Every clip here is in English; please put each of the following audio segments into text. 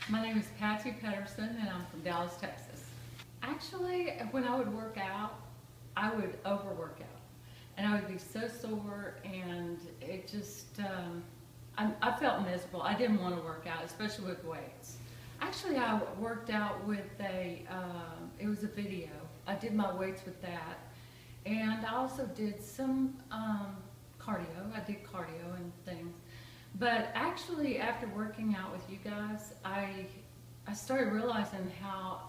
My name is Patsy Pedersen and I'm from Dallas, Texas. Actually, when I would work out, I would overwork out. And I would be so sore and it just, I felt miserable. I didn't want to work out, especially with weights. Actually, I worked out with it was a video. I did my weights with that. And I also did some cardio. I did cardio and things. But actually, after working out with you guys, I started realizing how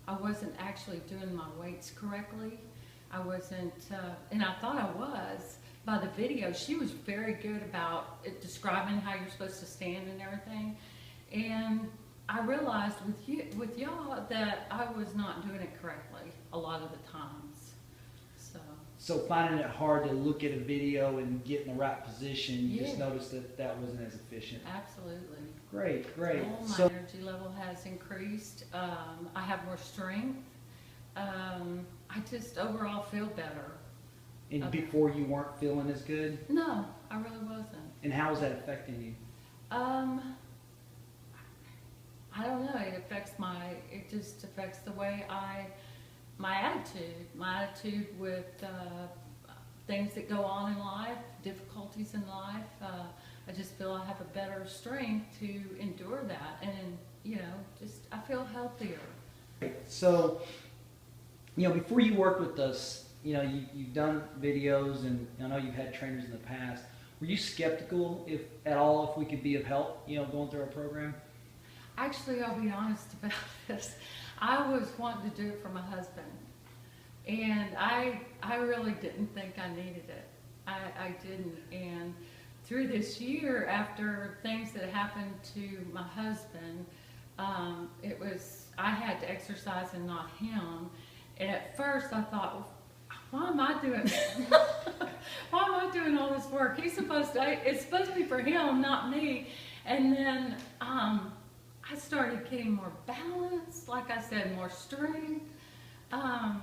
I wasn't actually doing my weights correctly. I wasn't, and I thought I was. By the video, she was very good about describing how you're supposed to stand and everything. And I realized with y'all that I was not doing it correctly a lot of the times. So finding it hard to look at a video and get in the right position, you just Yeah. noticed that that wasn't as efficient. Absolutely. Great. My energy level has increased. I have more strength. I just overall feel better. And before you weren't feeling as good? No, I really wasn't. And how is that affecting you? I don't know. It just affects the way my attitude with things that go on in life, difficulties in life. I just feel I have a better strength to endure that, and I feel healthier. So, before you worked with us, you've done videos, and I know you've had trainers in the past. Were you skeptical, if at all, if we could be of help, going through our program? Actually, I'll be honest about this. I was wanting to do it for my husband, and I really didn't think I needed it. I didn't, and through this year, after things that happened to my husband, I had to exercise and not him. And at first I thought, well, why am I doing why am I doing all this work? It's supposed to be for him, not me. And then I started getting more balance, like I said, more strength. And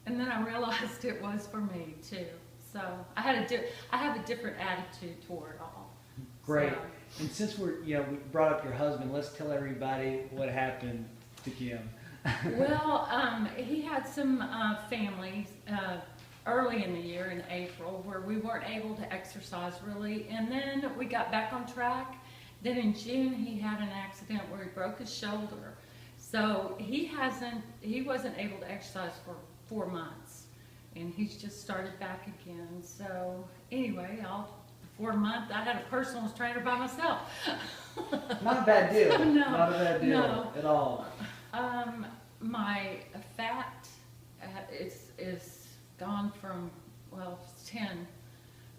then I realized it was for me too. So I have a different attitude toward it all. Great. So. And since we brought up your husband, let's tell everybody what happened to Kim. Well, he had some families early in the year in April where we weren't able to exercise really, and then we got back on track. Then in June he had an accident where he broke his shoulder, so he wasn't able to exercise for 4 months, and he's just started back again. So anyway, for a month I had a personal trainer by myself. Not a bad deal. No, not a bad deal no. at all. My fat is gone from, well, 10.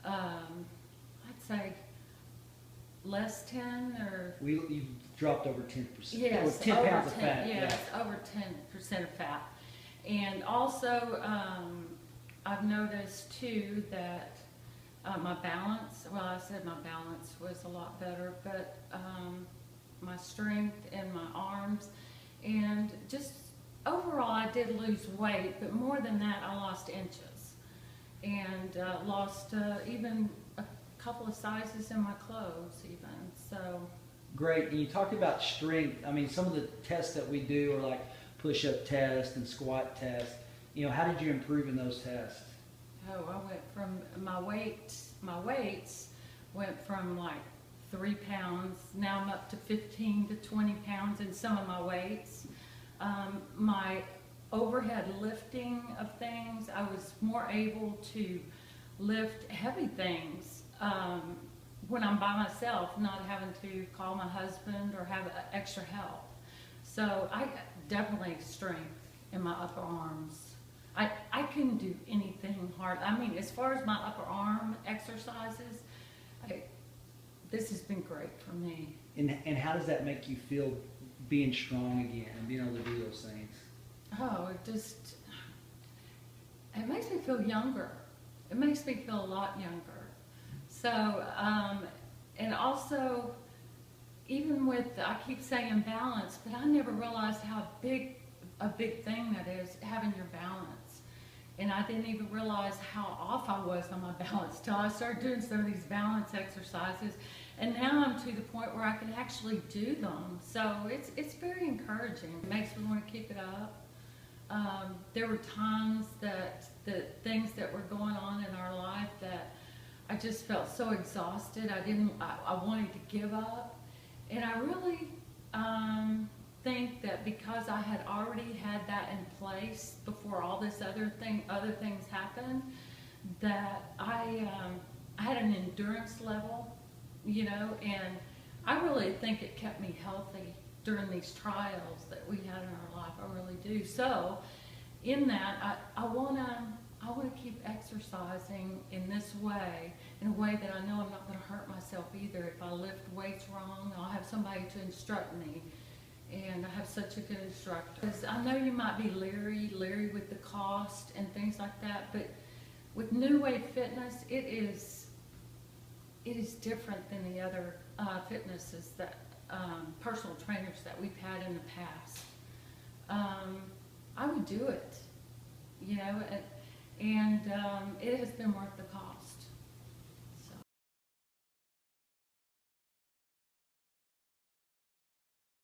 I'd say less 10 or. You dropped over 10%. Yes, 10 over pounds 10, of fat. yes, over 10% of fat. And also, I've noticed too that my balance, well, I said my balance was a lot better, but my strength in my arms, and just overall I did lose weight, but more than that I lost inches, and lost even a couple of sizes in my clothes even, so. Great. And you talked about strength. I mean, some of the tests that we do are like push-up test and squat test. How did you improve in those tests? Oh, I went from my weights went from like 3 pounds. Now I'm up to 15 to 20 pounds in some of my weights. My overhead lifting of things, I was more able to lift heavy things when I'm by myself, not having to call my husband or have extra help. So I definitely strength in my upper arms. I can do anything hard. I mean, as far as my upper arm exercises, this has been great for me. And how does that make you feel, being strong again and being able to do those things? Oh, it makes me feel younger. It makes me feel a lot younger. So, and also, even with, I keep saying balance, but I never realized how a big thing that is, having your balance. And I didn't even realize how off I was on my balance till I started doing some of these balance exercises. And now I'm to the point where I can actually do them. So it's very encouraging. It makes me want to keep it up. There were times that the things that were going on in our life that I just felt so exhausted. I wanted to give up. And I really think that because I had already had that in place before all this other things happened, that I had an endurance level, you know, and I really think it kept me healthy during these trials that we had in our life. I really do. So in that, I wanna keep exercising in this way, in a way that I know I'm not gonna hurt myself either. If I lift weights wrong, I'll have somebody to instruct me. And I have such a good instructor. 'Cause I know you might be leery with the cost and things like that, but with New Wave Fitness, it is different than the other fitnesses that personal trainers that we've had in the past. I would do it, you know, and it has been worth the cost.